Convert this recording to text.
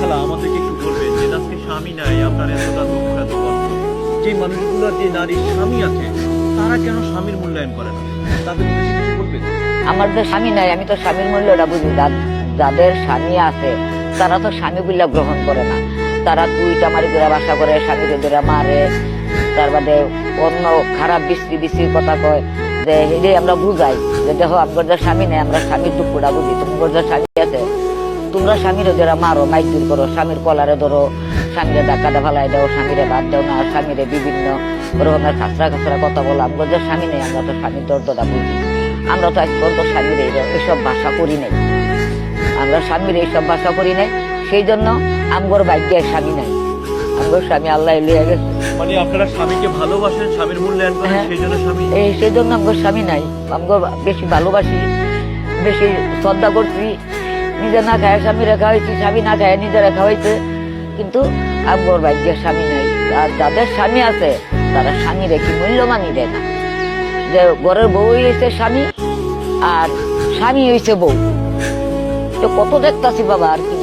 খালা আমাদেরকে একটু বলবেন যে আজকে স্বামী নাই, আপনার এতটা দুঃখ এত কষ্ট, যে মানুষগুলো যে নারীর স্বামী আছে তারা কেন স্বামীর মূল্যায়ন করে না, তাদের উদ্দেশ্যে কিছু বলবেন? আমার তো স্বামী নাই, আমি তো স্বামীর মূল্যটা বুঝি। যাদের স্বামী আছে তারা তো স্বামীগুলা গ্রহণ করে না। তারা তুই টামারি করে বাসা করে, স্বামীকে ধরে মারে, তার বাদে অন্য খারাপ বিশ্রী বিশ্রী কথা কয়। যে এটাই আমরা বুঝাই যে দেখো আপনার যে স্বামী নেই, আমরা স্বামীর দুঃখটা বুঝি। তোমার যে স্বামী আছে তোমরা স্বামীরে যারা মারো, মাইজুর করো, স্বামীর কলারে ধরো, স্বামীরে ধাক্কাটা ফালাই দাও, স্বামীরে বাদ দাও না, স্বামীরে বিভিন্ন রকমের খাসরা খাসরা কথা বলো। আমরা যে স্বামী নেই, আমরা তো স্বামীর দর্দটা বুঝি। আমরা তো আজ পর্যন্ত স্বামীর এইসব ভাষা করি নাই, আমরা স্বামীর এইসব ভাষা করি নাই। সেই জন্য আমগর ভাগ্যে স্বামী নাই, আমগর স্বামী আল্লাহ লিয়ে গেছে। মানে আপনারা স্বামীকে ভালোবাসেন, স্বামীর মূল্যায়ন করেন, সেই জন্য স্বামী সেই জন্য আমগর স্বামী নাই। আমগর বেশি ভালোবাসি, বেশি শ্রদ্ধা করছি। নিজে না খায় স্বামী রেখা হয়েছি, স্বামী না খায় নিজে রেখা হয়েছে, কিন্তু আমগর ভাগ্যের স্বামী নাই। আর যাদের স্বামী আছে তারা স্বামী রেখে মূল্যমানই দেয় না। যে ঘরের বউ হয়েছে স্বামী আর স্বামী হয়েছে বউ, তো কত দেখতাছি বাবা, আর কি